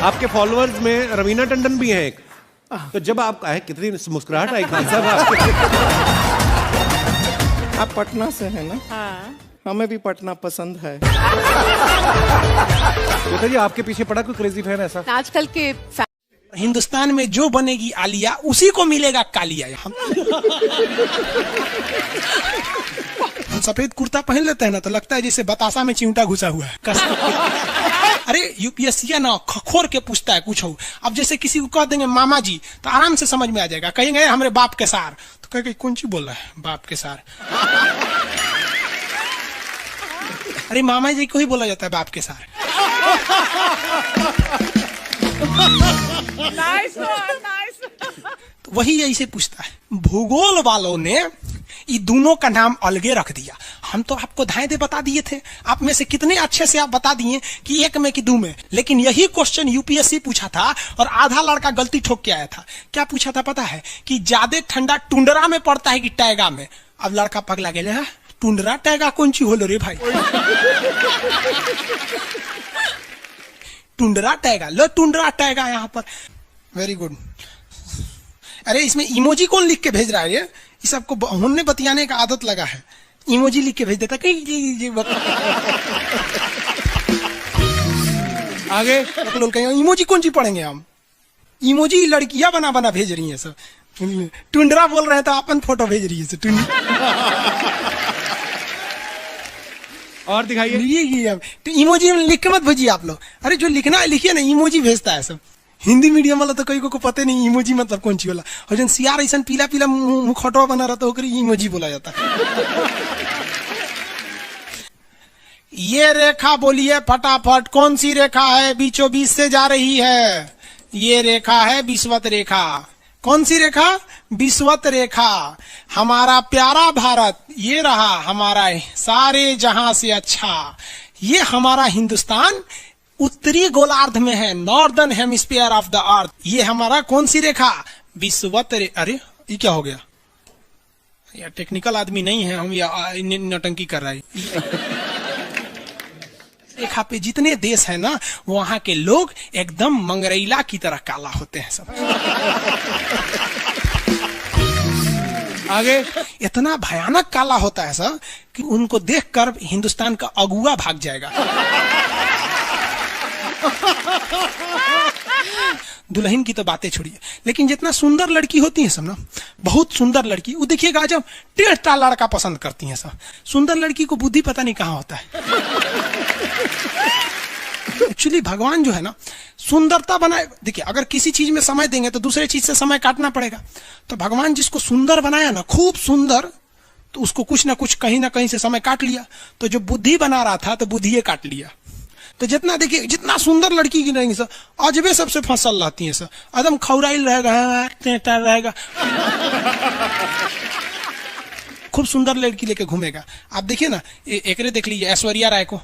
आपके फॉलोअर्स में रवीना टंडन भी हैं एक, तो जब आप आए कितनी मुस्कुराहट आई खान साहब आपके। आप पटना से हैं ना? हाँ। हमें भी पटना पसंद है। बताइए आपके पीछे पड़ा कोई क्रेजी फैन ऐसा? आजकल के हिंदुस्तान में जो बनेगी आलिया उसी को मिलेगा कालिया। हम सफेद कुर्ता पहन लेते हैं ना तो लगता है जैसे बतासा में चिमटा घुसा हुआ है। अरे यूपीएससी ना खखोर के पूछता है कुछ हो। अब जैसे किसी को कह देंगे मामा जी तो आराम से समझ में आ जाएगा। कहेंगे हमारे बाप के सार तो कहेंगे कौन सी बोल रहा है बाप के सार। अरे मामा जी को ही बोला जाता है बाप के सार। तो वही ऐसे पूछता है। भूगोल वालों ने ये दोनों का नाम अलगे रख दिया। हम तो आपको धाए दे बता दिए थे। आप में से कितने अच्छे से आप बता दिए कि एक में कि दो में। लेकिन यही क्वेश्चन यूपीएससी पूछा था और आधा लड़का गलती ठोक के आया था। क्या पूछा था पता है? कि ज्यादा ठंडा टुंडरा में पड़ता है कि टैगा में। अब लड़का पगला गया है। टुंडरा टैगा कौन सी होलो रे भाई? टुंडरा टैगा लो, टुंडरा टैगा यहाँ पर। Very good. अरे इसमें इमोजी कौन लिख के भेज रहा है? ये सबको हमने बतियाने का आदत लगा है। इमोजी लिख के भेज देता कहीं आगे लोग कहेंगे इमोजी कौन सी पढ़ेंगे हम? इमोजी लड़कियां बना बना भेज रही है सब। टुंडरा बोल रहे हैं तो अपन फोटो भेज रही है सब। और दिखाइए। ये इमोजी लिख के मत भेजिए आप लोग। अरे जो लिखना है लिखिए ना, इमोजी भेजता है सब। हिंदी मीडियम वाला तो कई को पता नहीं इमोजी मतलब कौन सी वाला। और जन सियार ऐसा पीला पीला मुखटवा बना रहा तो इमोजी बोला जाता है। ये रेखा बोलिए फटाफट, कौन सी रेखा है बीचों बीच से जा रही है? ये रेखा है विषुवत रेखा। कौन सी रेखा? विषुवत रेखा। हमारा प्यारा भारत ये रहा हमारा सारे जहां से अच्छा। ये हमारा हिंदुस्तान उत्तरी गोलार्ध में है, northern hemisphere of the earth. ये हमारा कौन सी रेखा? विषुवत रेखा। अरे ये क्या हो गया यार? टेक्निकल आदमी नहीं है हम, या नौटंकी कर रहा है। रेखा पे जितने देश है ना वहां के लोग एकदम मंगरैला की तरह काला होते हैं सब। आगे इतना भयानक काला होता है सर कि उनको देखकर हिंदुस्तान का अगुआ भाग जाएगा। दुल्हन की तो बातें छोड़िए, लेकिन जितना सुंदर लड़की होती है सब ना, बहुत सुंदर लड़की, वो देखिएगा जब टेढ़ा लड़का पसंद करती है सब। सुंदर लड़की को बुद्धि पता नहीं कहाँ होता है। एक्चुअली भगवान जो है ना सुंदरता बनाए। देखिए अगर किसी चीज में समय देंगे तो दूसरे चीज से समय काटना पड़ेगा। तो भगवान जिसको सुंदर बनाया ना, खूब सुंदर, तो उसको कुछ ना कुछ कहीं ना कहीं से समय काट लिया। तो जो बुद्धि बना रहा था तो बुद्धि काट लिया। तो जितना देखिए जितना सुंदर लड़की की रहेंगी सर, अजबे सबसे फसल रहती है सर, एकदम खौराइल रहेगा। खूब सुंदर लड़की लेके घूमेगा। आप देखिए ना, एक देख लीजिए ऐश्वर्या राय को,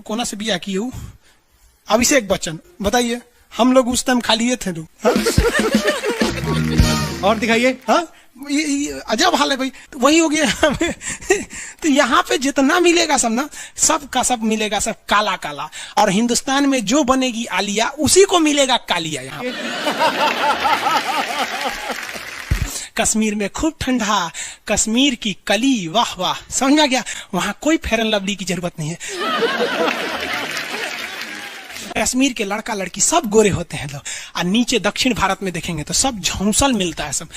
कोना से बिया की हूँ, अभिषेक बच्चन। बताइए हम लोग उस टाइम खाली ये थे लोग। और दिखाइए। हाँ ये अजब हाल है भाई। तो वही हो गया। तो यहाँ पे जितना मिलेगा सब ना, सब का सब मिलेगा सब काला काला। और हिंदुस्तान में जो बनेगी आलिया उसी को मिलेगा कालिया। यहाँ कश्मीर में खूब ठंडा, कश्मीर की कली, वाह वाह, समझ गया। वहां कोई फेयर एंड लवली की जरूरत नहीं है। कश्मीर के लड़का लड़की सब गोरे होते हैं लोग। और नीचे दक्षिण भारत में देखेंगे तो सब झौंसल मिलता है सब।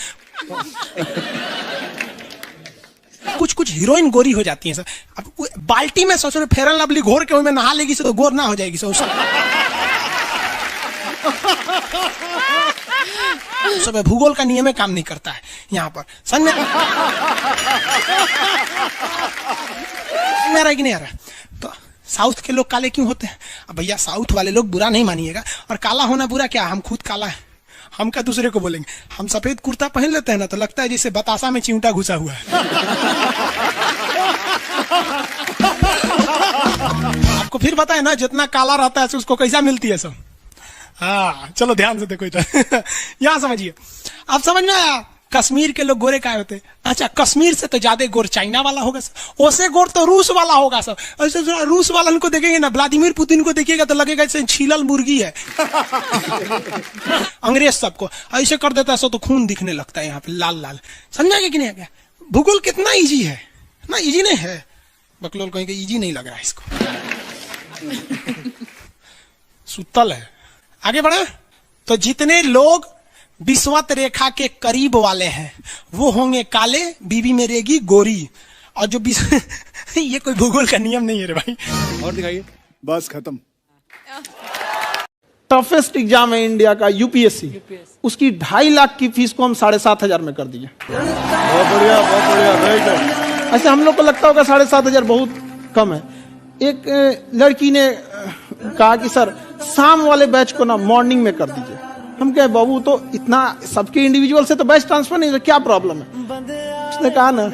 कुछ कुछ हीरोइन गोरी हो जाती हैं सर। अब बाल्टी में सोचो फेयर एंड लवली घोर के उसमें नहा लेगी तो गोर ना हो जाएगी सर। सब भूगोल का नियम काम नहीं करता है यहाँ पर। समझ में कि नहीं आ रहा? तो साउथ के लोग काले क्यों होते हैं? अब भैया साउथ वाले लोग बुरा नहीं मानिएगा, और काला होना बुरा क्या? हम खुद काला है, हम क्या दूसरे को बोलेंगे? हम सफेद कुर्ता पहन लेते हैं ना तो लगता है जैसे बतासा में चिमटा घुसा हुआ है। आपको फिर बताए ना जितना काला रहता है उसको कैसा मिलती है सब। हाँ चलो ध्यान से देखो इधर। यहाँ समझिए, अब समझ में आया कश्मीर के लोग गोरे काय होते? अच्छा, कश्मीर से तो ज्यादा गोर चाइना वाला होगा सर, ओसे गोर तो रूस वाला होगा सर। ऐसे रूस वाला को देखेंगे ना, व्लादिमीर पुतिन को देखिएगा तो लगेगा जैसे छीलल मुर्गी है। अंग्रेज सबको ऐसे कर देता है सो तो खून दिखने लगता है यहाँ पे लाल लाल। समझा कि नहीं? क्या भूगोल कितना इजी है ना? इजी नहीं है, बकलोल कहेंगे इजी नहीं लग रहा है इसको। सुतल है। आगे बढ़े तो जितने लोग विषुवत रेखा के करीब वाले हैं वो होंगे काले, बीवी में रहेगी गोरी। और जो ये कोई भूगोल का नियम नहीं है रे भाई। और दिखाइए। बस खत्म। टफेस्ट एग्जाम है इंडिया का यूपीएससी, उसकी 2.5 लाख की फीस को हम 7,500 में कर दिए। बहुत बढ़िया, बहुत बढ़िया, वेरी गुड। ऐसे हम लोग को लगता होगा 7,500 बहुत कम है। एक लड़की ने कहा कि सर शाम वाले बैच को ना मॉर्निंग में कर दीजिए। हम कहे बाबू तो इतना सबके इंडिविजुअल से तो बैच ट्रांसफर नहीं, क्या प्रॉब्लम है? उसने कहा ना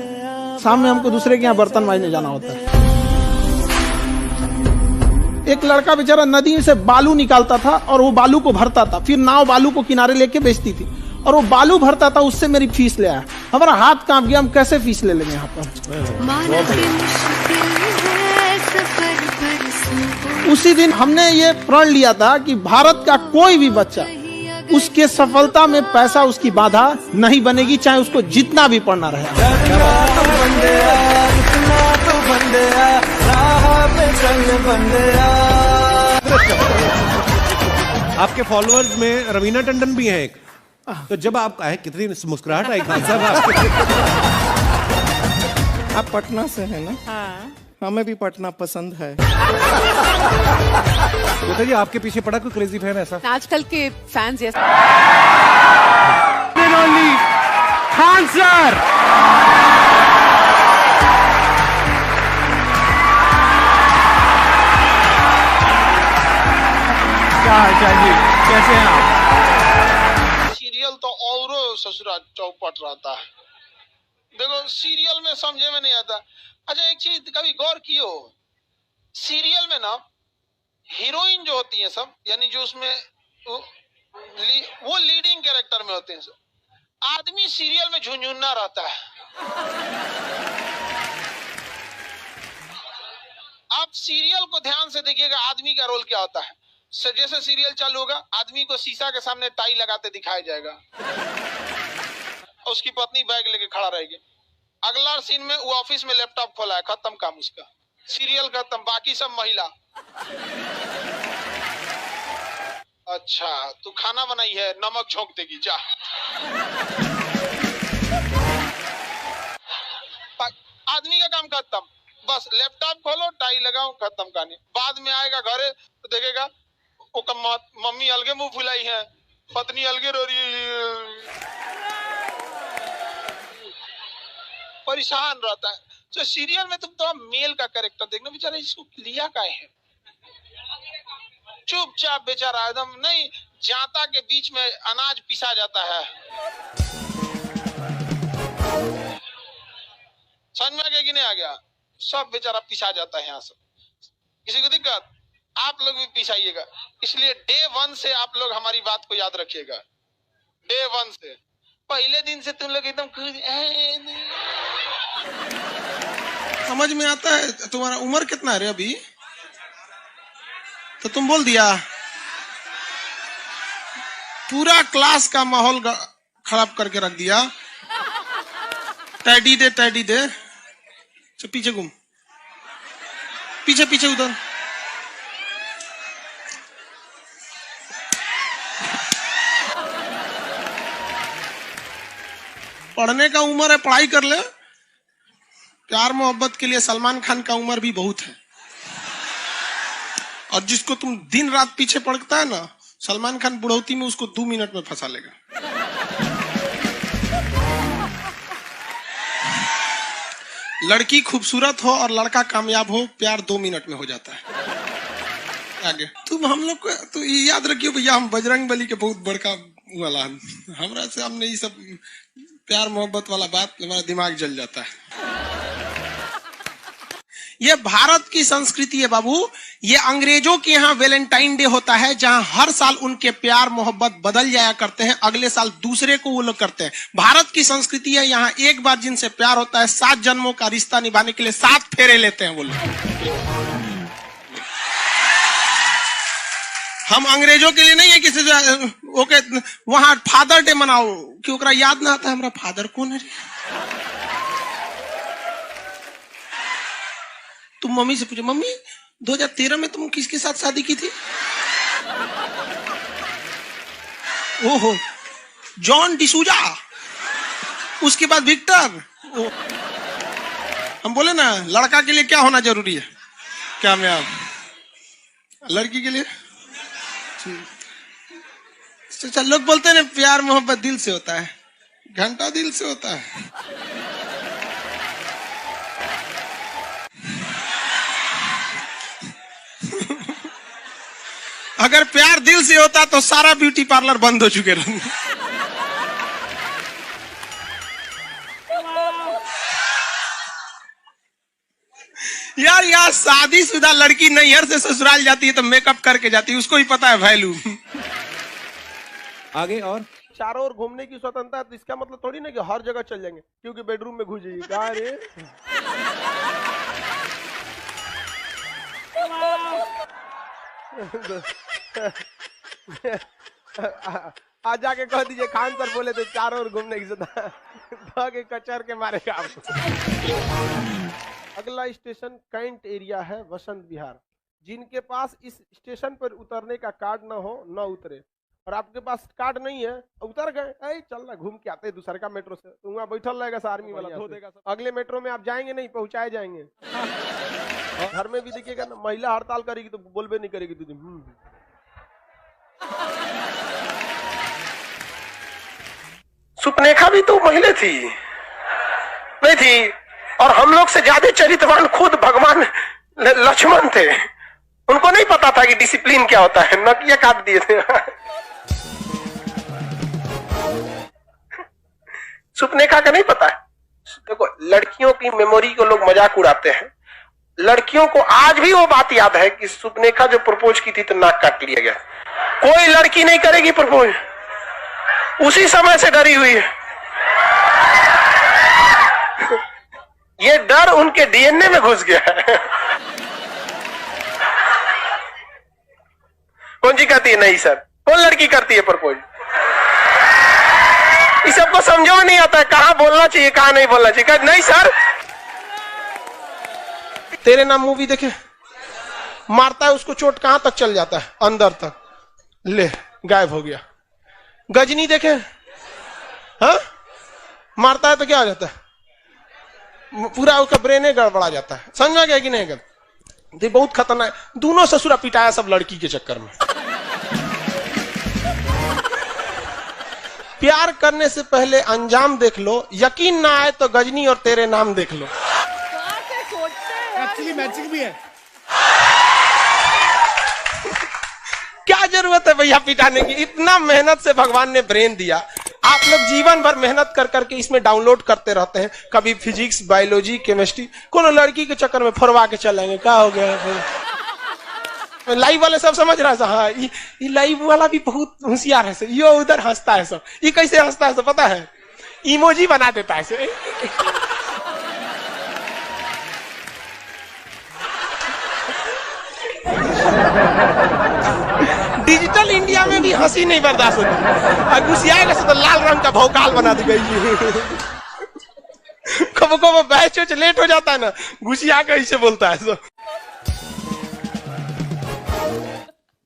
शाम में हमको दूसरे के यहाँ बर्तन मांजने जाना होता है। एक लड़का बेचारा नदी से बालू निकालता था और वो बालू को भरता था, फिर नाव बालू को किनारे लेके बेचती थी और वो बालू भरता था, उससे मेरी फीस ले आया। हमारा हाथ कांप गया, हम कैसे फीस ले लेंगे यहाँ पर। उसी दिन हमने ये प्रण लिया था कि भारत का कोई भी बच्चा उसके सफलता में पैसा उसकी बाधा नहीं बनेगी, चाहे उसको जितना भी पढ़ना रहे। आपके फॉलोअर्स में रवीना टंडन भी हैं एक, तो जब आप आए कितनी मुस्कुराहट आई खान साहब आपके। आप पटना से हैं ना? हाँ। हमें भी पटना पसंद है। बताइए आपके पीछे पड़ा कोई क्रेजी फैन ऐसा? आजकल के फैंस ये खान सर। क्या हाल जी, कैसे हैं आप? सीरियल तो और ससुरा चौपट रहता है। देखो सीरियल में समझे में नहीं आता। अच्छा एक चीज कभी गौर कियो, सीरियल में ना हीरोइन जो होती है सब, यानी जो उसमें वो लीडिंग कैरेक्टर में होते हैं सब, आदमी सीरियल में झुंझुन्ना रहता है। आप सीरियल को ध्यान से देखिएगा, आदमी का रोल क्या होता है। जैसे सीरियल चालू होगा, आदमी को शीशा के सामने टाई लगाते दिखाया जाएगा, उसकी पत्नी बैग लेके खड़ा रहेगी। अगला सीन में वो ऑफिस में लैपटॉप खोला है, खत्म काम उसका, सीरियल खत्म, बाकी सब महिला। अच्छा तू खाना बनाई है, नमक झोंक देगी जा। आदमी का काम खत्म, बस लैपटॉप खोलो, टाई लगाओ, खत्म कहानी। बाद में आएगा घरे तो देखेगा मम्मी अलगे मुंह फुलाई है, पत्नी अलगे रो रही है, परेशान रहता है। तो सीरियल में तुम तो मेल का कैरेक्टर देखना, बेचारा इसको लिया क्या है, चुपचाप बेचारा एकदम नहीं, जाता के बीच में अनाज पिसा जाता है। समझ में आ गया कि नहीं आ गया? सब बेचारा पिसा जाता है यहाँ से। किसी को दिक्कत? आप लोग भी पिसाइएगा। इसलिए डे 1 से आप लोग हमारी बात को याद रखिएगा। डे 1 से पहले दिन से तुम लोग एकदम समझ में आता है। तुम्हारा उम्र कितना है रे अभी? तो तुम बोल दिया, पूरा क्लास का माहौल खराब करके रख दिया। टैडी दे, टैडी दे, तो पीछे घूम, पीछे पीछे उधर। पढ़ने का उम्र है, पढ़ाई कर ले। प्यार मोहब्बत के लिए सलमान खान का उम्र भी बहुत है। और जिसको तुम दिन रात पीछे पड़ता है ना, सलमान खान बुढ़ौती में उसको 2 मिनट में फंसा लेगा। लड़की खूबसूरत हो और लड़का कामयाब हो, प्यार 2 मिनट में हो जाता है। आगे तुम हम लोग को तो ये याद रखियो भैया, हम बजरंग बली के बहुत बड़का वाला, हमरा से हमने ये सब प्यार मोहब्बत वाला बात, हमारा दिमाग जल जाता है। ये भारत की संस्कृति है बाबू। ये अंग्रेजों के यहाँ वैलेंटाइन डे होता है, जहां हर साल उनके प्यार मोहब्बत बदल जाया करते हैं, अगले साल दूसरे को वो लोग करते हैं। भारत की संस्कृति है, यहाँ एक बार जिनसे प्यार होता है 7 जन्मों का रिश्ता निभाने के लिए 7 फेरे लेते हैं वो लोग। हम अंग्रेजों के लिए नहीं है किसी ओके वहां फादर डे मनाओ कि ओकरा याद ना आता है हमारा फादर कौन है। तुम मम्मी से पूछो, मम्मी 2013 में तुम किसके साथ शादी की थी? ओहो, जॉन डिसूजा, उसके बाद विक्टर। हम बोले ना लड़का के लिए क्या होना जरूरी है, क्या मैं आप लड़की के लिए? अच्छा, लोग बोलते हैं ना प्यार मोहब्बत दिल से होता है, घंटा दिल से होता है। अगर प्यार दिल से होता तो सारा ब्यूटी पार्लर बंद हो चुके रहते। यार यार शादीशुदा लड़की नैहर से ससुराल जाती है तो मेकअप करके जाती है, उसको ही पता है वैल्यू। आगे और चारों ओर घूमने की स्वतंत्रता है, तो इसका मतलब थोड़ी ना कि हर जगह चल जाएंगे क्योंकि बेडरूम में घुस जाइए। कहाँ रे आज जाके कह दीजिए खान सर बोले थे चारों ओर घूमने की स्वतंत्रता के कचर के मारेगा आपको। अगला स्टेशन कैंट एरिया है, वसंत विहार। जिनके पास इस स्टेशन पर उतरने का कार्ड ना हो न उतरे, और आपके पास कार्ड नहीं है उतर गए, चल ना घूम के आते हैं दूसरे का मेट्रो से, तो वहाँ बैठल रहेगा आर्मी वाला धो देगा। अगले मेट्रो में आप जाएंगे नहीं, पहुंचाए जाएंगे। घर में भी देखिएगा ना, महिला हड़ताल करेगी तो बोलबे नहीं करेगी दीदी। सुपनेखा भी तो महिला थी नहीं थी, और हम लोग से ज्यादा चरित्रवान खुद भगवान लक्ष्मण थे। उनको नहीं पता था कि डिसिप्लिन क्या होता है, नकिया काट दिए थे। सुपनेखा का नहीं पता है। देखो लड़कियों की मेमोरी को लोग मजाक उड़ाते हैं, लड़कियों को आज भी वो बात याद है कि सुपनेखा जो प्रपोज की थी तो नाक काट लिया गया। कोई लड़की नहीं करेगी प्रपोज, उसी समय से डरी हुई है। ये डर उनके डीएनए में घुस गया है। कौन जी कहती है नहीं सर, कौन लड़की करती है प्रपोज? इस सबको समझो नहीं आता है कहां बोलना चाहिए कहां नहीं बोलना चाहिए। नहीं सर, तेरे नाम मूवी देखे, मारता है उसको चोट कहां तक चल जाता है, अंदर तक, ले गायब हो गया। गजनी देखे, हाँ मारता है तो क्या हो जाता है, पूरा उसका ब्रेन गड़बड़ा जाता है। समझ में गया कि नहीं? गल बहुत खतरनाक, दोनों ससुरा पिटाया सब लड़की के चक्कर में। प्यार करने से पहले अंजाम देख लो, यकीन ना आए तो गजनी और तेरे नाम देख लो। एक्चुअली मैचिंग भी है। क्या जरूरत है भैया पिटाने की, इतना मेहनत से भगवान ने ब्रेन दिया। आप लोग जीवन भर मेहनत कर करके इसमें डाउनलोड करते रहते हैं, कभी फिजिक्स, बायोलॉजी, केमिस्ट्री, कोनो लड़की के चक्कर में फरवा के चलेंगे। क्या हो गया फिर? लाइव वाले सब समझ रहा है, हाँ ये लाइव वाला भी बहुत होशियार है, ये उधर हंसता है सब। ये कैसे हंसता है सब पता है? इमोजी बना देता है। डिजिटल इंडिया में भी हंसी नहीं बर्दाश्त होती, घुसियाएगा तो लाल रंग का भौकाल बना दी गई। कब कब बैच लेट हो जाता है ना, घुसिया के ऐसे बोलता है सब।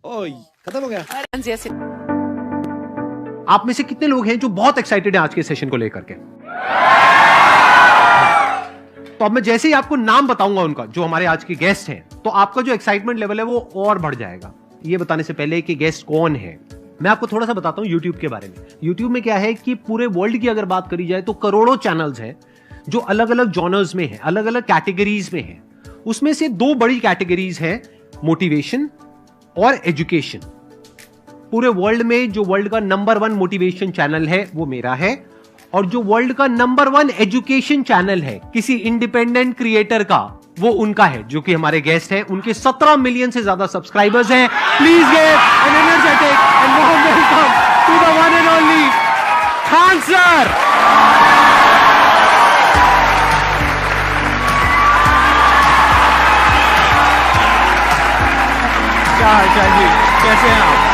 ओए खत्म हो गया। आप में से कितने लोग हैं जो बहुत एक्साइटेड हैं आज के सेशन को लेकर के? तो अब मैं जैसे ही आपको नाम बताऊंगा उनका, जो हमारे आज के गेस्ट हैं, तो आपका जो एक्साइटमेंट लेवल है वो और बढ़ जाएगा। ये बताने से पहले कि गेस्ट कौन है, मैं आपको थोड़ा सा बताता हूं YouTube के बारे में। YouTube में क्या है कि पूरे वर्ल्ड की अगर बात करी जाए तो करोड़ों चैनल्स हैं जो अलग अलग जॉनर्स में हैं, अलग अलग कैटेगरीज में हैं। उसमें से 2 बड़ी कैटेगरीज हैं, मोटिवेशन और एजुकेशन। पूरे वर्ल्ड में जो वर्ल्ड का नंबर 1 मोटिवेशन चैनल है वो मेरा है, और जो वर्ल्ड का नंबर 1 एजुकेशन चैनल है किसी इंडिपेंडेंट क्रिएटर का वो उनका है जो कि हमारे गेस्ट हैं। उनके 17 मिलियन से ज्यादा सब्सक्राइबर्स हैं। Please give an energetic and warm welcome to the one and only Khan sir. क्या हाल चाल जी, कैसे हैं आप?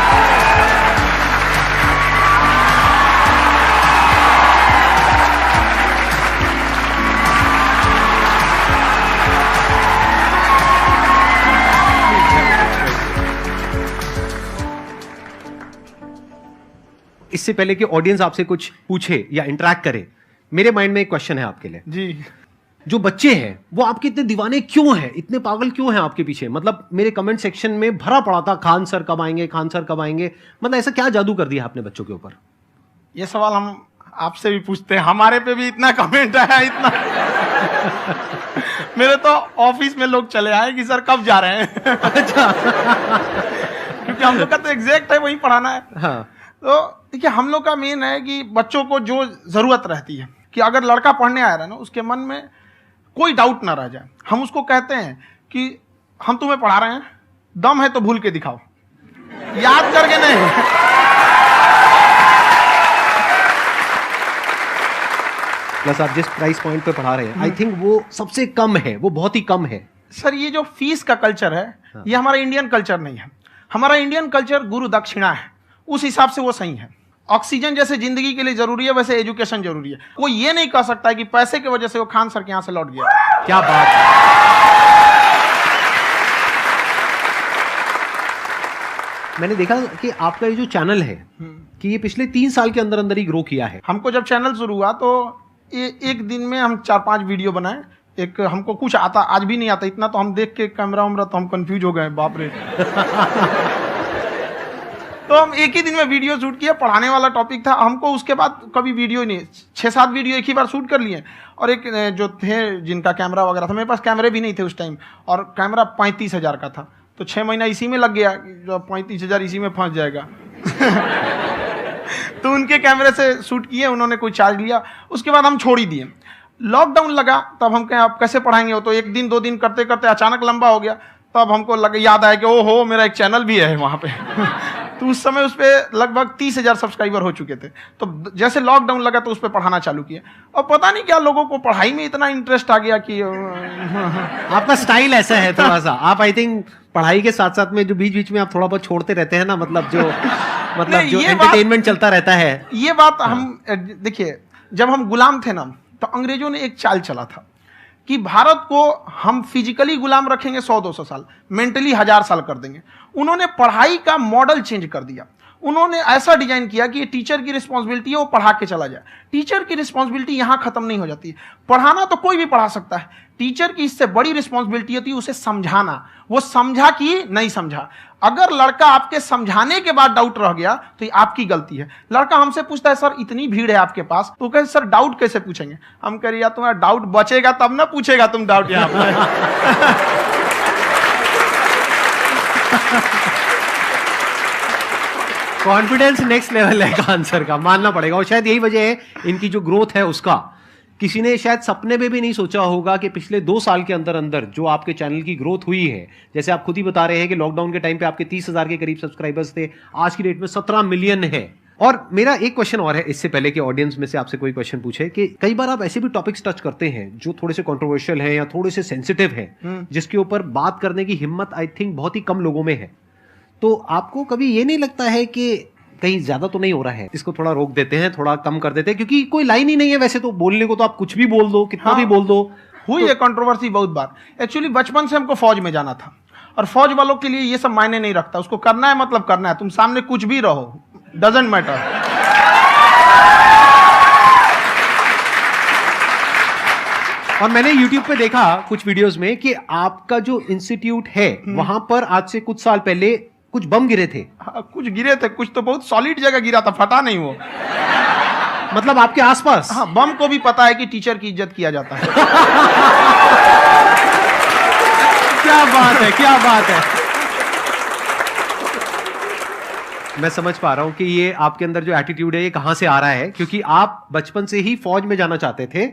इससे पहले कि ऑडियंस आपसे कुछ पूछे या इंटरेक्ट करे, मेरे माइंड में एक क्वेश्चन है आपके लिए। जी। जो बच्चे हैं वो आपके इतने दीवाने क्यों हैं, इतने पागल क्यों हैं आपके पीछे? मतलब मेरे कमेंट सेक्शन में भरा पड़ा था खान सर कब आएंगे, खान सर कब आएंगे। मतलब ऐसा क्या जादू कर दिया आपने बच्चों के ऊपर? ये सवाल हम आपसे भी पूछते हैं, हमारे पे भी इतना कमेंट आया, इतना मेरे तो ऑफिस में लोग चले आए कि सर कब जा रहे हैं। अच्छा। क्योंकि हम लोग का तो एग्जैक्ट है वही पढ़ाना है। हाँ। तो देखिए हम लोग का मेन है कि बच्चों को जो जरूरत रहती है कि अगर लड़का पढ़ने आ रहा है ना, उसके मन में कोई डाउट ना रह जाए। हम उसको कहते हैं कि हम तुम्हें पढ़ा रहे हैं, दम है तो भूल के दिखाओ, याद करके नहीं। प्लस आप जिस प्राइस पॉइंट पे पढ़ा रहे हैं, आई थिंक वो सबसे कम है, वो बहुत ही कम है। सर ये जो फीस का कल्चर है, ये हमारा इंडियन कल्चर नहीं है। हमारा इंडियन कल्चर गुरु दक्षिणा है, उस हिसाब से वो सही है। ऑक्सीजन जैसे जिंदगी के लिए जरूरी है, वैसे एजुकेशन जरूरी है। कोई ये नहीं कह सकता है कि पैसे की वजह से वो खान सर के यहां से लौट गया। क्या बात है। मैंने देखा कि आपका ये जो चैनल है कि ये पिछले 3 साल के अंदर अंदर ही ग्रो किया है। हमको जब चैनल शुरू हुआ तो एक दिन में हम 4-5 वीडियो बनाए। एक हमको कुछ आता, आज भी नहीं आता इतना, तो हम देख के कैमरा उमरा तो हम कंफ्यूज हो गए, बाप रे। तो हम एक ही दिन में वीडियो शूट किया, पढ़ाने वाला टॉपिक था हमको। उसके बाद कभी वीडियो नहीं, 6-7 वीडियो एक ही बार शूट कर लिए। और एक जो थे जिनका कैमरा वगैरह था, मेरे पास कैमरे भी नहीं थे उस टाइम, और कैमरा 35,000 का था। तो 6 महीना इसी में लग गया, जो 35,000 इसी में फंस जाएगा। तो उनके कैमरे से शूट किए, उन्होंने कोई चार्ज लिया, उसके बाद हम छोड़ ही दिए। लॉकडाउन लगा, तब हम कहें आप कैसे पढ़ाएंगे? वो तो 1 दिन 2 दिन करते करते अचानक लंबा हो गया। तब हमको याद आया कि ओहो मेरा एक चैनल भी है वहाँ पे। तो उस समय उस पर लगभग 30,000 सब्सक्राइबर हो चुके थे। तो जैसे लॉकडाउन लगा तो उस पर पढ़ाना चालू किया, और पता नहीं क्या लोगों को पढ़ाई में इतना इंटरेस्ट आ गया कि आपका स्टाइल ऐसा है थोड़ा सा। आप आई थिंक पढ़ाई के साथ साथ में जो बीच बीच में आप थोड़ा बहुत छोड़ते रहते हैं ना, मतलब जो एंटरटेनमेंट चलता रहता है। ये बात हम देखिए, जब हम गुलाम थे ना, तो अंग्रेजों ने एक चाल चला था कि भारत को हम फिजिकली गुलाम रखेंगे 100-200 साल, मेंटली 1000 साल कर देंगे। उन्होंने पढ़ाई का मॉडल चेंज कर दिया। उन्होंने ऐसा डिजाइन किया कि ये टीचर की रिस्पॉन्सिबिलिटी है, वो पढ़ा के चला जाए। टीचर की रिस्पॉन्सिबिलिटी यहां खत्म नहीं हो जाती है। पढ़ाना तो कोई भी पढ़ा सकता है, टीचर की इससे बड़ी रिस्पॉन्सिबिलिटी होती है उसे समझाना। वो समझा कि नहीं समझा। अगर लड़का आपके समझाने के बाद डाउट रह गया तो ये आपकी गलती है। लड़का हमसे पूछता है सर इतनी भीड़ है आपके पास, तो कहे सर डाउट कैसे पूछेंगे? हम कह रहे यार तुम्हारा डाउट बचेगा तब ना पूछेगा तुम डाउट यहाँ पे। कॉन्फिडेंस नेक्स्ट लेवल है खान सर का, मानना पड़ेगा। और शायद यही वजह है इनकी जो ग्रोथ है उसका। किसी ने शायद सपने में भी नहीं सोचा होगा कि पिछले 2 साल के अंदर अंदर जो आपके चैनल की ग्रोथ हुई है, जैसे आप खुद ही बता रहे हैं कि लॉकडाउन के टाइम पे आपके 30,000 के करीब सब्सक्राइबर्स थे, आज की डेट में 17 मिलियन है। और मेरा एक क्वेश्चन और है, इससे पहले कि ऑडियंस में से आपसे कोई क्वेश्चन पूछे, कि कई बार आप ऐसे भी टॉपिक्स टच करते हैं जो थोड़े से कंट्रोवर्शियल हैं या थोड़े से सेंसिटिव हैं, जिसके ऊपर बात करने की हिम्मत आई थिंक बहुत ही कम लोगों में है। तो आपको कभी ये नहीं लगता है कि कहीं ज्यादा तो नहीं हो रहा है, इसको थोड़ा रोक देते हैं, थोड़ा कम कर देते हैं? क्योंकि कोई लाइन ही नहीं है वैसे तो बोलने को, तो आप कुछ भी बोल दो, कितना भी बोल दो। हुई है कंट्रोवर्सी बहुत बार। एक्चुअली बचपन से हमको फौज में जाना था, और फौज वालों के लिए ये सब मायने नहीं रखता। उसको करना है मतलब करना है, तुम सामने कुछ भी रहो, डजंट मैटर। और मैंने YouTube पे देखा कुछ वीडियोस में कि आपका जो इंस्टीट्यूट है वहां पर आज से कुछ साल पहले कुछ बम गिरे थे। हाँ, कुछ गिरे थे, कुछ तो बहुत सॉलिड जगह गिरा था, फटा नहीं वो। मतलब आपके आसपास? हाँ, बम को भी पता है कि टीचर की इज्जत किया जाता है। क्या बात है, क्या बात है। मैं समझ पा रहा हूं कि ये आपके अंदर जो एटीट्यूड है ये कहां से आ रहा है, क्योंकि आप बचपन से ही फौज में जाना चाहते थे।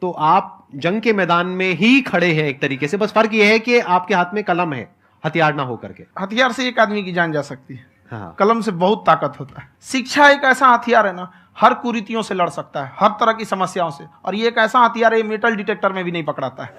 तो आप जंग के मैदान में ही खड़े हैं एक तरीके से, बस फर्क यह है कि आपके हाथ में कलम है, हथियार ना हो करके। हथियार से एक आदमी की जान जा सकती है, हाँ। कलम से बहुत ताकत होता है। शिक्षा एक ऐसा हथियार है ना, हर कुरीतियों से लड़ सकता है, हर तरह की समस्याओं से। और ये एक ऐसा हथियार है, मेटल डिटेक्टर में भी नहीं पकड़ाता है।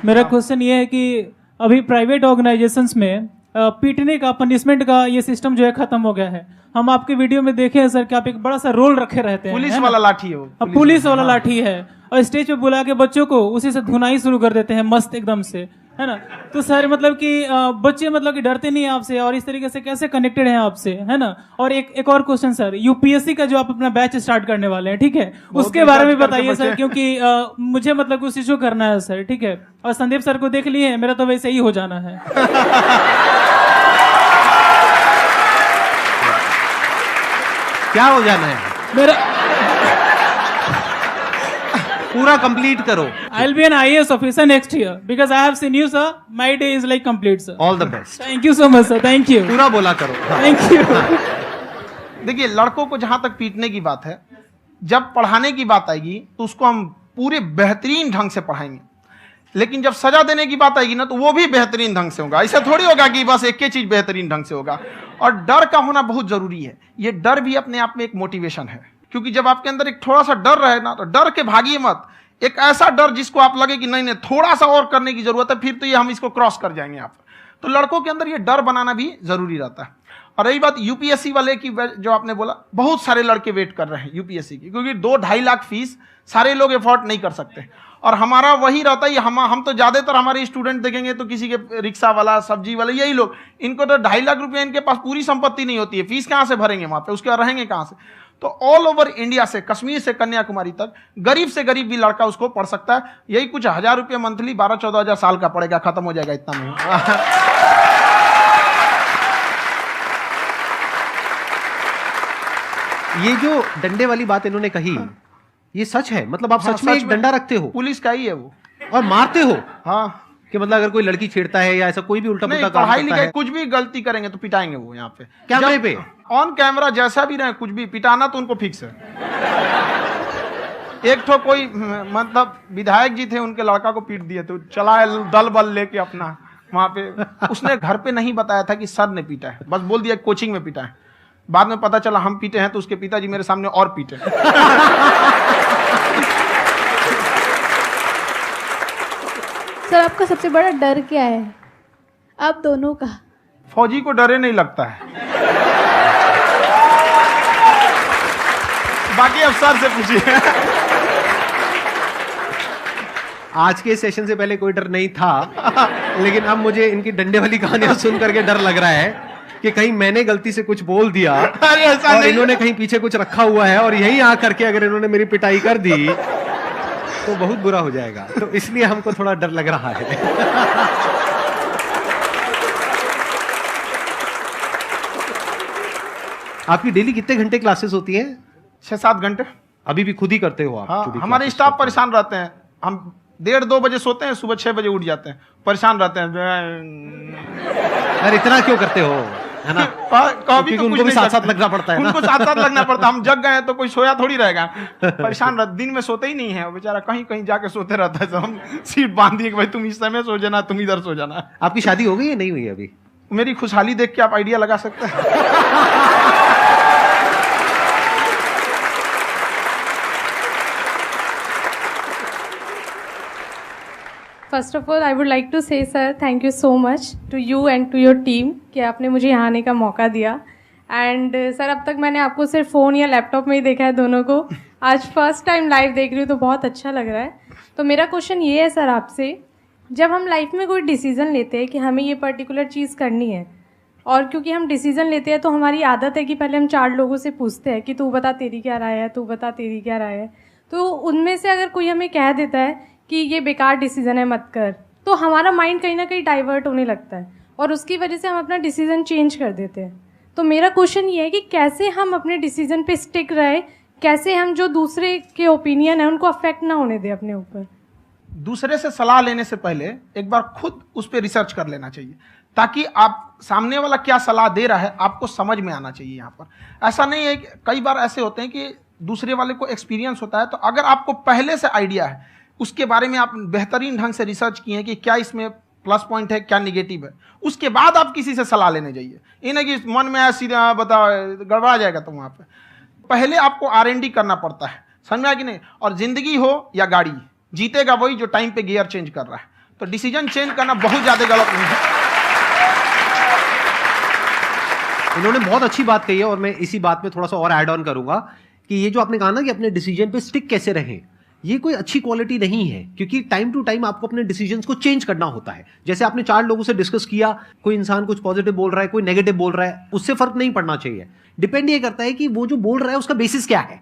मेरा क्वेश्चन ये है कि अभी प्राइवेट ऑर्गेनाइजेशंस में पीटने का, पनिशमेंट का ये सिस्टम जो है खत्म हो गया है। हम आपके वीडियो में देखे हैं सर कि आप एक बड़ा सा रोल रखे रहते हैं, पुलिस वाला लाठी है वो, पुलिस वाला लाठी है, और स्टेज पे बुला के बच्चों को उसी से धुनाई शुरू कर देते हैं मस्त एकदम से, है ना। तो सर मतलब कि बच्चे मतलब कि डरते नहीं है आपसे, और इस तरीके से कैसे कनेक्टेड हैं आपसे, है ना। और एक और क्वेश्चन सर, यूपीएससी का जो आप अपना बैच स्टार्ट करने वाले हैं, ठीक है, उसके बारे में बताइए सर, क्योंकि मुझे मतलब कुछ इशू करना है सर, ठीक है। और संदीप सर को देख लिए, मेरा तो वैसे ही हो जाना है। क्या हो जाना है? मेरा पूरा कंप्लीट करो। I'll be an IAS officer next year because I have seen you, sir. My day is like complete, sir. All the best. Thank you so much, sir. Thank you. पूरा बोला करो। Thank you. देखिए, लड़कों को जहां तक पीटने की बात है, जब पढ़ाने की बात आएगी तो उसको हम पूरे बेहतरीन ढंग से पढ़ाएंगे, लेकिन जब सजा देने की बात आएगी ना, तो वो भी बेहतरीन ढंग से होगा। ऐसा थोड़ी होगा कि बस एक ही चीज बेहतरीन ढंग से होगा। और डर का होना बहुत जरूरी है। ये डर भी अपने आप में एक मोटिवेशन है, क्योंकि जब आपके अंदर एक थोड़ा सा डर रहे ना, तो डर के भागिए मत। एक ऐसा डर जिसको आप लगे कि नहीं नहीं थोड़ा सा और करने की जरूरत है, फिर तो ये हम इसको क्रॉस कर जाएंगे यहाँ पर। तो लड़कों के अंदर ये डर बनाना भी जरूरी रहता है। और रही बात यूपीएससी वाले की, जो आपने बोला, बहुत सारे लड़के वेट कर रहे हैं यूपीएससी की, क्योंकि 2-2.5 लाख फीस सारे लोग एफोर्ड नहीं कर सकते। और हमारा वही रहता है, हम तो ज्यादातर हमारे स्टूडेंट देखेंगे तो किसी के रिक्शा वाला, सब्जी वाला, यही लोग, इनको तो 2.5 लाख रुपया इनके पास पूरी संपत्ति नहीं होती है, फीस कहाँ से भरेंगे वहां पे, उसके बाद रहेंगे कहाँ से। तो ऑल ओवर इंडिया से, कश्मीर से कन्याकुमारी तक, गरीब से गरीब भी लड़का उसको पढ़ सकता है। यही कुछ 1000 रुपये मंथली, 12-14 हजार साल का पड़ेगा, खत्म हो जाएगा इतना में। ये जो डंडे वाली बात इन्होंने कही, ये सच है? मतलब आप सच में एक डंडा रखते हो? पुलिस का ही है वो। और मारते हो? हाँ, कि मतलब अगर कोई लड़की छेड़ता है या ऐसा कोई भी उल्टा पुल्टा काम पढ़ाई करता लिखाई है, कुछ भी गलती करेंगे तो पिटाएंगे वो यहाँ पे, कैमरे पे, ऑन कैमरा, जैसा भी रहे, कुछ भी पिटाना तो उनको फिक्स है। एक तो कोई मतलब विधायक जी थे, उनके लड़का को पीट दिए, तो चला दल बल लेके अपना वहां पे। उसने घर पे नहीं बताया था कि सर ने पीटा है, बस बोल दिया कोचिंग में पीटा है। बाद में पता चला हम पीटे हैं, तो उसके पिताजी मेरे सामने और पीटे। सर, आपका सबसे बड़ा डर क्या है आप दोनों का? फौजी को डरे नहीं लगता है, बाकी अब सर से पूछिए। आज के सेशन से पहले कोई डर नहीं था, लेकिन अब मुझे इनकी डंडे वाली कहानियां सुन करके डर लग रहा है कि कहीं मैंने गलती से कुछ बोल दिया और इन्होंने कहीं पीछे कुछ रखा हुआ है, और यहीं आ करके अगर इन्होंने मेरी पिटाई कर दी तो बहुत बुरा हो जाएगा। तो इसलिए हमको थोड़ा डर लग रहा है। आपकी डेली कितने घंटे क्लासेस होती हैं? 6-7 घंटे। अभी भी खुद ही करते हो आप? हाँ, हमारे स्टाफ परेशान रहते हैं। हम 1:30-2 बजे सोते हैं, सुबह 6 बजे उठ जाते हैं, परेशान रहते हैं। अरे इतना क्यों करते हो, है ना? कभी तो उनको भी साथ साथ लगना पड़ता है ना? उनको साथ लगना पड़ता है। हम जग गए तो कोई सोया थोड़ी रहेगा, परेशान रहता, दिन में सोते ही नहीं है बेचारा, कहीं कहीं जाके सोते रहता है। तो हम सीट बांध दिए कि भाई तुम इस समय सो जाना, तुम इधर सो जाना। आपकी शादी हो गई है? नहीं हुई अभी? मेरी खुशहाली देख के आप आइडिया लगा सकते हैं। First of all I would like to say sir thank you so much to you and to your team कि आपने मुझे यहाँ आने का मौका दिया। एंड सर, अब तक मैंने आपको सिर्फ फ़ोन या लैपटॉप में ही देखा है दोनों को, आज फर्स्ट टाइम लाइव देख रही हूँ तो बहुत अच्छा लग रहा है। तो मेरा क्वेश्चन ये है सर आपसे, जब हम लाइफ में कोई डिसीज़न लेते हैं कि हमें ये पर्टिकुलर चीज़ करनी है, और क्योंकि हम डिसीज़न लेते हैं तो हमारी आदत है कि पहले हम 4 लोगों से पूछते हैं कि तू बता तेरी क्या राय है, तू बता तेरी क्या राय है। तो उनमें से अगर कोई हमें कह देता है कि ये बेकार डिसीज़न है मत कर, तो हमारा माइंड कहीं ना कहीं डाइवर्ट होने लगता है और उसकी वजह से हम अपना डिसीज़न चेंज कर देते हैं। तो मेरा क्वेश्चन ये है कि कैसे हम अपने डिसीज़न पे स्टिक रहे, कैसे हम जो दूसरे के ओपिनियन है उनको अफेक्ट ना होने दें अपने ऊपर। दूसरे से सलाह लेने से पहले एक बार खुद उस पर रिसर्च कर लेना चाहिए, ताकि आप सामने वाला क्या सलाह दे रहा है आपको समझ में आना चाहिए। यहाँ पर ऐसा नहीं है कि कई बार ऐसे होते हैं कि दूसरे वाले को एक्सपीरियंस होता है, तो अगर आपको पहले से आइडिया है, उसके बारे में आप बेहतरीन ढंग से रिसर्च किए हैं कि क्या इसमें प्लस पॉइंट है, क्या निगेटिव है, उसके बाद आप किसी से सलाह लेने जाइए। ये नहीं कि मन में आया सीधा बताओ, गड़बड़ा जाएगा। तो वहाँ पे पहले आपको R&D करना पड़ता है, समझ में आया कि नहीं। और जिंदगी हो या गाड़ी, जीतेगा वही जो टाइम पे गियर चेंज कर रहा है। तो डिसीजन चेंज करना बहुत ज्यादा गलत नहीं है। इन्होंने बहुत अच्छी बात कही है और मैं इसी बात में थोड़ा सा और ऐड ऑन करूंगा कि ये जो आपने कहा ना कि अपने डिसीजन पे स्टिक कैसे रहें, ये कोई अच्छी क्वालिटी नहीं है, क्योंकि टाइम टू टाइम आपको अपने डिसीजंस को चेंज करना होता है। जैसे आपने 4 लोगों से डिस्कस किया, कोई इंसान कुछ पॉजिटिव बोल रहा है, कोई नेगेटिव बोल रहा है, उससे फर्क नहीं पड़ना चाहिए। डिपेंड ये करता है कि वो जो बोल रहा है उसका बेसिस क्या है।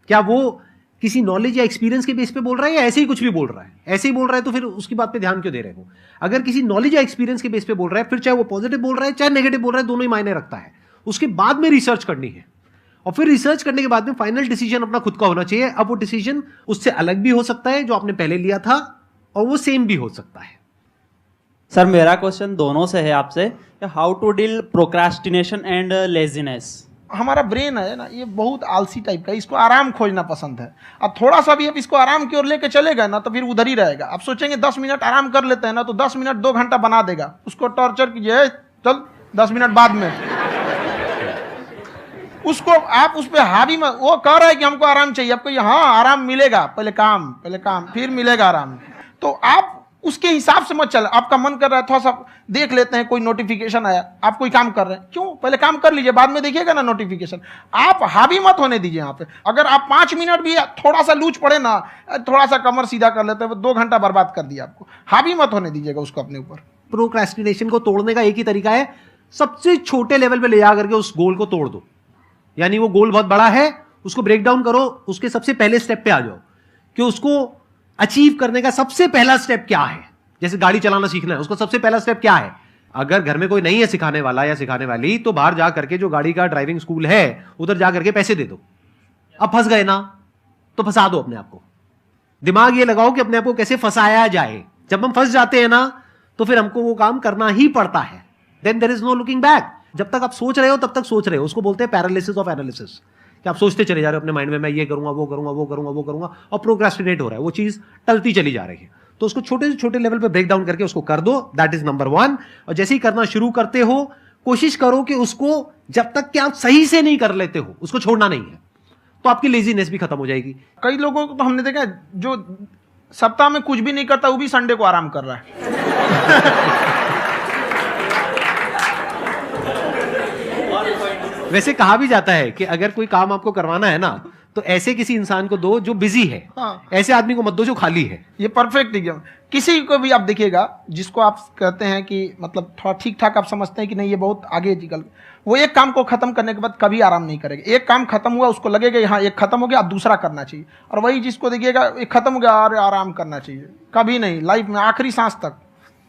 क्या वो किसी नॉलेज या एक्सपीरियंस के बेस पे बोल रहा है या ऐसे ही कुछ भी बोल रहा है? ऐसे ही बोल रहा है तो फिर उसकी बात पे ध्यान क्यों दे रहे हो? अगर किसी नॉलेज या एक्सपीरियंस के बेस पे बोल रहा है, फिर चाहे वो पॉजिटिव बोल रहा है चाहे नेगेटिव बोल रहा है, दोनों ही मायने रखता है। उसके बाद में रिसर्च करनी है और फिर रिसर्च करने के बाद में फाइनल डिसीजन अपना खुद का होना चाहिए। अब वो डिसीजन उससे अलग भी हो सकता है जो आपने पहले लिया था, और वो सेम भी हो सकता है। सर मेरा क्वेश्चन दोनों से है आपसे, how to deal procrastination and laziness. हमारा ब्रेन है ना, ये बहुत आलसी टाइप का, इसको आराम खोजना पसंद है। अब थोड़ा सा भी अब इसको आराम की ओर लेके चलेगा ना तो फिर उधर ही रहेगा। आप सोचेंगे 10 मिनट आराम कर लेते हैं ना, तो 10 मिनट 2 घंटा बना देगा। उसको टॉर्चर कीजिए, चल 10 मिनट बाद में। उसको आप उस पर हावी मत, वो कह रहा है कि हमको आराम चाहिए, आपको हाँ आराम मिलेगा, पहले काम फिर मिलेगा आराम। तो आप उसके हिसाब से मत चल। आपका मन कर रहा है थोड़ा सा देख लेते हैं, कोई नोटिफिकेशन आया, आप कोई काम कर रहे हैं, क्यों पहले काम कर लीजिए, बाद में देखिएगा ना नोटिफिकेशन। आप हावी मत होने दीजिए यहाँ पे। अगर आप 5 मिनट भी थोड़ा सा लूज पड़े ना, थोड़ा सा कमर सीधा कर लेते हैं, 2 घंटा बर्बाद कर दिया आपको। हावी मत होने दीजिएगा उसको अपने ऊपर। प्रोक्रेस्टिनेशन को तोड़ने का एक ही तरीका है, सबसे छोटे लेवल पे ले जा करके उस गोल को तोड़ दो। यानी वो गोल बहुत बड़ा है, उसको ब्रेक डाउन करो, उसके सबसे पहले स्टेप पे आ जाओ कि उसको अचीव करने का सबसे पहला स्टेप क्या है। जैसे गाड़ी चलाना सीखना है, उसका सबसे पहला स्टेप क्या है। अगर घर में कोई नहीं है सिखाने वाला या सिखाने वाली, तो बाहर जा करके जो गाड़ी का ड्राइविंग स्कूल है उधर जा करके पैसे दे दो। अब फंस गए ना तो फंसा दो अपने आप को। दिमाग ये लगाओ कि अपने आप को कैसे फंसाया जाए। जब हम फंस जाते हैं ना तो फिर हमको वो काम करना ही पड़ता है। Then there is no looking back. जब तक आप सोच रहे हो तब तक सोच रहे हो, उसको बोलते हैं पैरालिसिस ऑफ एनालिसिस, कि आप सोचते चले जा रहे हो अपने माइंड में, मैं ये करूंगा वो करूंगा वो करूंगा वो करूंगा, और प्रोक्रेस्टिनेट हो रहा है, वो चीज टलती चली जा रही है। तो उसको छोटे से छोटे लेवल पे ब्रेक डाउन करके उसको कर दो, दैट इज नंबर 1। और जैसे ही करना शुरू करते हो, कोशिश करो कि उसको जब तक कि आप सही से नहीं कर लेते हो उसको छोड़ना नहीं है, तो आपकी लेजीनेस भी खत्म हो जाएगी। कई लोगों को तो हमने देखा जो सप्ताह में कुछ भी नहीं करता, वो भी संडे को आराम कर रहा है। वैसे कहा भी जाता है कि अगर कोई काम आपको करवाना है ना तो ऐसे किसी इंसान को दो जो बिजी है। हाँ। ऐसे आदमी को मत दो जो खाली है। ये परफेक्ट एग्जाम। किसी को भी आप देखिएगा जिसको आप कहते हैं कि मतलब थोड़ा ठीक ठाक आप समझते हैं कि नहीं ये बहुत आगे निकल, वो एक काम को खत्म करने के बाद कभी आराम नहीं करेगा। एक काम खत्म हुआ उसको लगेगा हाँ एक खत्म हो गया, अब दूसरा करना चाहिए। और वही जिसको देखिएगा एक खत्म हो गया और आराम करना चाहिए, कभी नहीं, लाइफ में आखिरी सांस तक।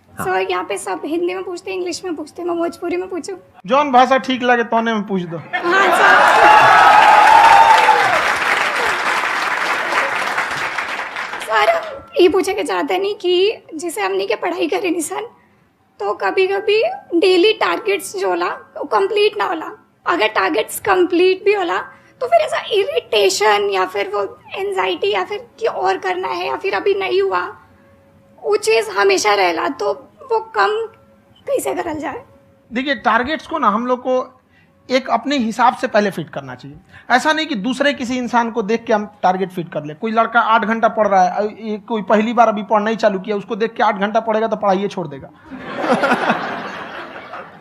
सर यहाँ पे सब हिंदी में पूछते हैं, इंग्लिश में पूछते हैं, मैं भोजपुरी में पूछूं? जौन भाषा ठीक लगे तोने में पूछ दो। हाँ सर। सर ये पूछे के चाहते नहीं कि जैसे हमने के पढ़ाई करे निशान, तो कभी कभी डेली टारगेट्स जो होला वो कंप्लीट ना होला। अगर टारगेट्स कंप्लीट भी होला तो फिर ऐसा इरिटेशन या फिर वो एंजाइटी या फिर कि और करना है या फिर अभी नहीं हुआ, वो चीज हमेशा रहेगा। तो वो कम कैसे करल जाए? देखिए टारगेट्स को ना हम लोग को एक अपने हिसाब से पहले फिट करना चाहिए। ऐसा नहीं कि दूसरे किसी इंसान को देख के हम टारगेट फिट कर ले। कोई लड़का 8 घंटा पढ़ रहा है, कोई पहली बार अभी पढ़ना ही चालू किया, उसको देख के 8 घंटा पढ़ेगा तो पढ़ाई छोड़ देगा।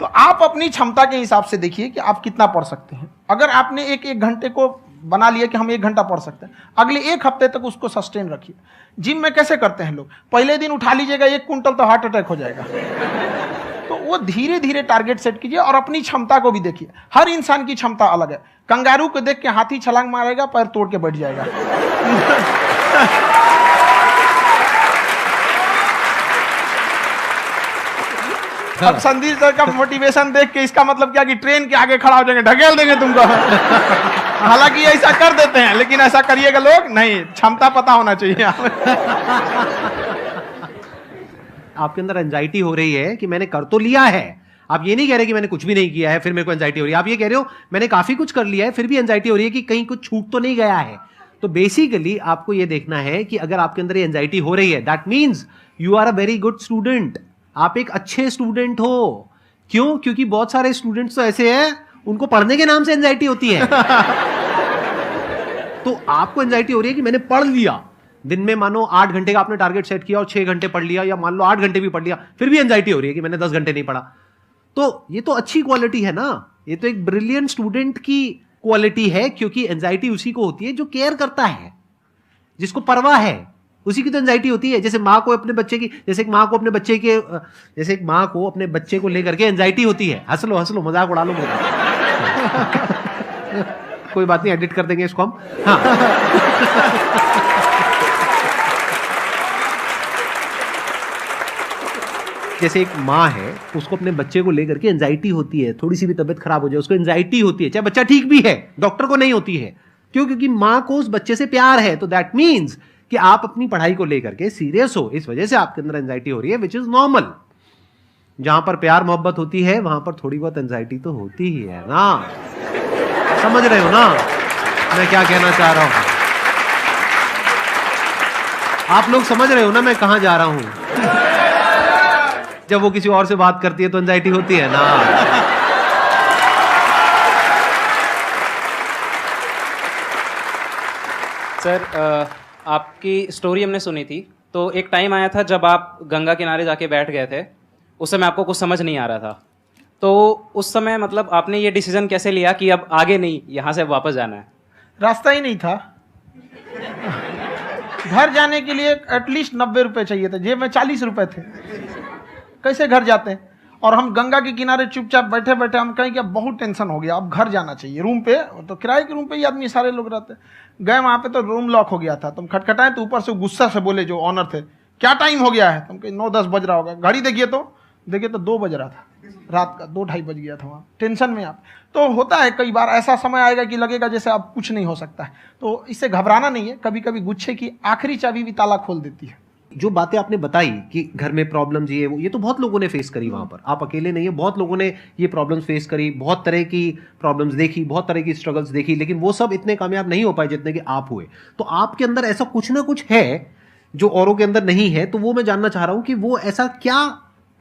तो आप अपनी क्षमता के हिसाब से देखिए कि आप कितना पढ़ सकते हैं। अगर आपने एक घंटे को बना लिया कि हम 1 घंटा पढ़ सकते हैं, अगले 1 हफ्ते तक उसको सस्टेन रखिए। जिम में कैसे करते हैं लोग, पहले दिन उठा लीजिएगा 1 क्विंटल तो हार्ट अटैक हो जाएगा। तो वो धीरे धीरे टारगेट सेट कीजिए और अपनी क्षमता को भी देखिए। हर इंसान की क्षमता अलग है। कंगारू को देख के हाथी छलांग मारेगा, पैर तोड़ के बैठ जाएगा। अब संदीप सर का मोटिवेशन देख के इसका मतलब क्या कि ट्रेन के आगे खड़ा हो जाएंगे, ढकेल देंगे तुमको। हालांकि ऐसा कर देते हैं, लेकिन ऐसा करिएगा लोग नहीं, क्षमता पता होना चाहिए। आपके अंदर एंजाइटी हो रही है कि मैंने कर तो लिया है, आप ये नहीं कह रहे कि मैंने कुछ भी नहीं किया है फिर मेरे को एंजाइटी हो रही है, आप ये कह रहे हो मैंने काफी कुछ कर लिया है फिर भी एंजाइटी हो रही है कि कहीं कुछ छूट तो नहीं गया है। तो बेसिकली आपको ये देखना है कि अगर आपके अंदर ये एंजाइटी हो रही है, that means you are a very good student, आप एक अच्छे स्टूडेंट हो। क्यों? क्योंकि बहुत सारे स्टूडेंट्स तो ऐसे हैं उनको पढ़ने के नाम से एंजाइटी होती है। तो आपको एंजाइटी हो रही है कि मैंने पढ़ लिया, दिन में मानो 8 घंटे का आपने टारगेट सेट किया और 6 घंटे पढ़ लिया, या मान लो 8 घंटे भी पढ़ लिया, फिर भी एंजाइटी हो रही है कि मैंने 10 घंटे नहीं पढ़ा। तो ये तो अच्छी क्वालिटी है ना, ये तो एक ब्रिलियंट स्टूडेंट की क्वालिटी है, क्योंकि एंजाइटी उसी को होती है जो केयर करता है, जिसको परवाह है, उसी की तो एंजाइटी होती है। जैसे माँ को अपने बच्चे की, जैसे एक माँ को अपने बच्चे को लेकर के एंजाइटी होती है। हंस लो मजाक उड़ा लो कोई बात नहीं, एडिट कर देंगे इसको हम। हाँ जैसे एक माँ है, उसको अपने बच्चे को लेकर के एंजाइटी होती है, थोड़ी सी भी तबीयत खराब हो जाए उसको एंजाइटी होती है, चाहे बच्चा ठीक भी है, डॉक्टर को नहीं होती है। क्यों? क्योंकि माँ को उस बच्चे से प्यार है। तो दैट मीन्स कि आप अपनी पढ़ाई को लेकर के सीरियस हो, इस वजह से आपके अंदर एंजाइटी हो रही है, विच इज नॉर्मल। जहां पर प्यार मोहब्बत होती है वहां पर थोड़ी बहुत एंजाइटी तो होती ही है ना। समझ रहे हो ना मैं क्या कहना चाह रहा हूं? आप लोग समझ रहे हो ना मैं कहां जा रहा हूं? जब वो किसी और से बात करती है तो एंजाइटी होती है ना। सर आपकी स्टोरी हमने सुनी थी, तो एक टाइम आया था जब आप गंगा किनारे जाके बैठ गए थे, उस समय आपको कुछ समझ नहीं आ रहा था। तो उस समय मतलब आपने ये डिसीजन कैसे लिया कि अब आगे नहीं, यहाँ से वापस जाना है? रास्ता ही नहीं था। घर जाने के लिए एटलीस्ट 90 रुपए चाहिए थे, जेब में 40 रुपए थे, कैसे घर जाते हैं? और हम गंगा के किनारे चुपचाप बैठे बैठे हम कहें कि बहुत टेंशन हो गया, अब घर जाना चाहिए। रूम पे तो किराए के रूम पे ही आदमी सारे लोग रहते। गए वहाँ पे तो रूम लॉक हो गया था, तुम खटखटाए तो ऊपर से गुस्सा से बोले जो ऑनर थे, क्या टाइम हो गया है? तुम कहीं 9-10 बज रहा होगा, घड़ी देखिए तो 2 बज रहा था रात का, 2-2:30 बज गया था वहाँ। टेंशन में आप तो होता है, कई बार ऐसा समय आएगा कि लगेगा जैसे अब कुछ नहीं हो सकता है, तो इससे घबराना नहीं है। कभी कभी गुच्छे की आखिरी चाबी भी ताला खोल देती है। जो बातें आपने बताई कि घर में प्रॉब्लम ये तो बहुत लोगों ने फेस करी वहां पर, आप अकेले नहीं है, बहुत लोगों ने ये प्रॉब्लम्स फेस करी, बहुत तरह की प्रॉब्लम्स देखी, बहुत तरह की स्ट्रगल्स देखी, लेकिन वो सब इतने कामयाब नहीं हो पाए जितने कि आप हुए। तो आपके अंदर ऐसा कुछ ना कुछ है जो औरों के अंदर नहीं है, तो वो मैं जानना चाह रहा हूं कि वो ऐसा क्या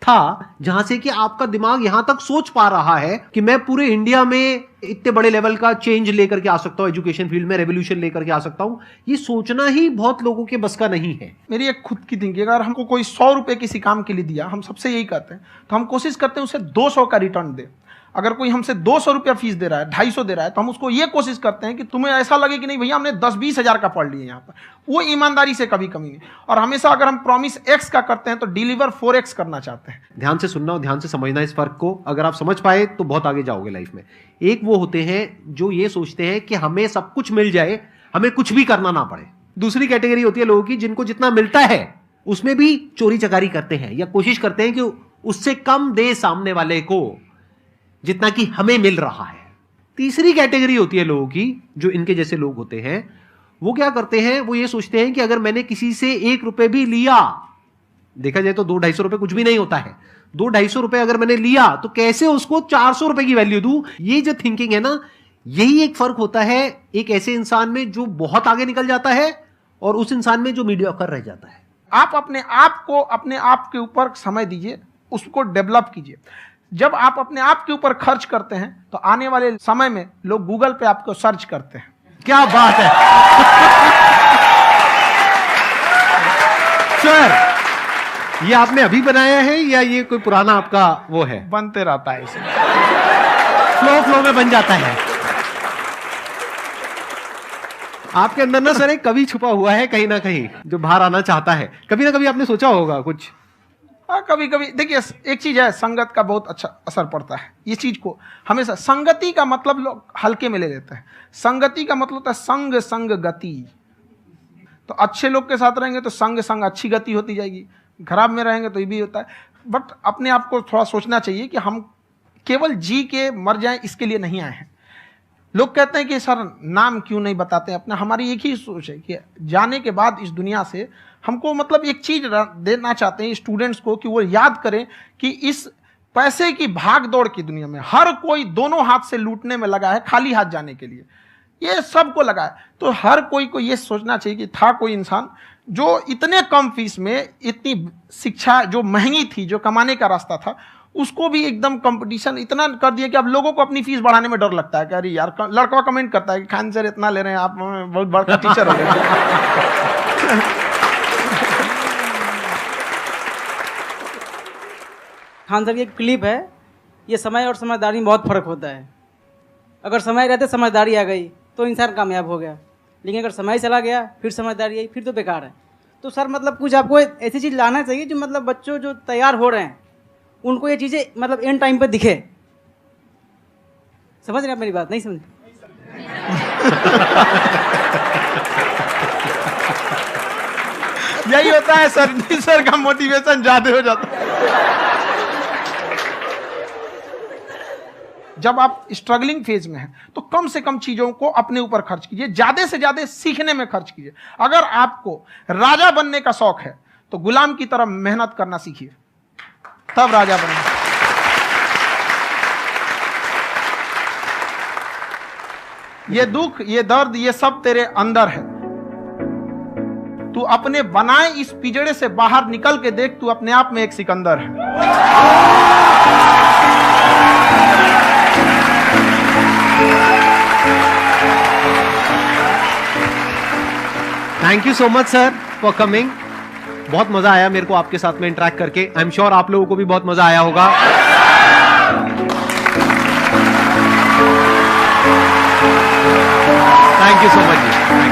था जहां से कि आपका दिमाग यहां तक सोच पा रहा है कि मैं पूरे इंडिया में इतने बड़े लेवल का चेंज लेकर के आ सकता हूं, एजुकेशन फील्ड में रेवोल्यूशन लेकर के आ सकता हूं। ये सोचना ही बहुत लोगों के बस का नहीं है। मेरी एक खुद की थिंकिंग, अगर हमको कोई 100 रुपए किसी काम के लिए दिया, हम सबसे यही कहते हैं, तो हम कोशिश करते हैं उसे 200 का रिटर्न दे। अगर कोई हमसे 200 रुपया फीस दे रहा है, 250 दे रहा है, तो हम उसको ये कोशिश करते हैं कि तुम्हें ऐसा लगे कि नहीं भैया हमने 10-20 हज़ार का पढ़ लिया यहाँ पर, वो ईमानदारी से कभी कमी नहीं। और हमेशा अगर हम प्रॉमिस X का करते हैं तो डिलीवर 4X करना चाहते हैं। ध्यान से सुनना और ध्यान से समझना इस फर्क को, अगर आप समझ पाए तो बहुत आगे जाओगे लाइफ में। एक वो होते हैं जो ये सोचते हैं कि हमें सब कुछ मिल जाए, हमें कुछ भी करना ना पड़े। दूसरी कैटेगरी होती है लोगों की जिनको जितना मिलता है उसमें भी चोरी चकारी करते हैं या कोशिश करते हैं कि उससे कम दे सामने वाले को जितना कि हमें मिल रहा है। तीसरी कैटेगरी होती है लोगों की जो इनके जैसे लोग होते हैं, वो क्या करते हैं, वो ये सोचते हैं कि अगर मैंने किसी से 1 रुपए भी लिया, देखा जाए तो 200-250 रुपए कुछ भी नहीं होता है, 200-250 रुपए अगर मैंने लिया तो कैसे उसको 400 रुपए की वैल्यू दूं। ये जो थिंकिंग है ना, यही एक फर्क होता है एक ऐसे इंसान में जो बहुत आगे निकल जाता है और उस इंसान में जो मीडियोकर रह जाता है। आप अपने आप को अपने आप के ऊपर समय दीजिए, उसको डेवलप कीजिए। जब आप अपने आप के ऊपर खर्च करते हैं तो आने वाले समय में लोग गूगल पे आपको सर्च करते हैं। क्या बात है सर, ये आपने अभी बनाया है या ये कोई पुराना आपका वो है? बनते रहता है, इसे फ्लो में बन जाता है। आपके अंदर ना सर एक कवि छुपा हुआ है कहीं ना कहीं जो बाहर आना चाहता है। कभी ना कभी आपने सोचा होगा कुछ? हाँ, कभी कभी देखिए, एक चीज है, संगत का बहुत अच्छा असर पड़ता है। ये चीज को हमेशा, संगति का मतलब लोग हल्के में ले लेते हैं। संगति का मतलब होता है संग संग गति। तो अच्छे लोग के साथ रहेंगे तो संग संग अच्छी गति होती जाएगी, खराब में रहेंगे तो ये भी होता है। बट अपने आप को थोड़ा सोचना चाहिए कि हम केवल जी के मर जाएं इसके लिए नहीं आए हैं। लोग कहते हैं कि सर नाम क्यों नहीं बताते अपना। हमारी एक ही सोच है कि जाने के बाद इस दुनिया से हमको मतलब एक चीज देना चाहते हैं स्टूडेंट्स को कि वो याद करें कि इस पैसे की भाग दौड़ की दुनिया में हर कोई दोनों हाथ से लूटने में लगा है, खाली हाथ जाने के लिए, ये सबको लगा है। तो हर कोई को ये सोचना चाहिए कि था कोई इंसान जो इतने कम फीस में इतनी शिक्षा जो महंगी थी, जो कमाने का रास्ता था, उसको भी एकदम कंपटीशन इतना कर दिया कि अब लोगों को अपनी फीस बढ़ाने में डर लगता है कि अरे यार, लड़का कमेंट करता है कि खान सर इतना ले रहे हैं, आप बहुत बड़ा टीचर हो गए। खान सर की एक क्लिप है, ये समय और समझदारी में बहुत फर्क होता है। अगर समय रहते समझदारी आ गई तो इंसान कामयाब हो गया, लेकिन अगर समय चला गया फिर समझदारी आई फिर तो बेकार है। तो सर मतलब कुछ आपको ऐसी चीज़ लाना चाहिए जो मतलब बच्चों जो तैयार हो रहे हैं उनको ये चीज़ें मतलब एंड टाइम पे दिखे। समझ रहे आप मेरी बात? नहीं समझ? यही होता है सर का मोटिवेशन ज्यादा हो जाता है। जब आप स्ट्रगलिंग फेज में हैं तो कम से कम चीजों को अपने ऊपर खर्च कीजिए, ज्यादा से ज्यादा सीखने में खर्च कीजिए। अगर आपको राजा बनने का शौक है तो गुलाम की तरह मेहनत करना सीखिए, तब राजा बनेंगे। ये दुख, ये दर्द, ये सब तेरे अंदर है। तू अपने बनाए इस पिंजड़े से बाहर निकल के देख, तू अपने आप में एक सिकंदर है। Thank you so much sir for coming. बहुत मजा आया मेरे को आपके साथ में इंटरेक्ट करके। आई एम श्योर आप लोगों को भी बहुत मजा आया होगा। Thank you so much ji.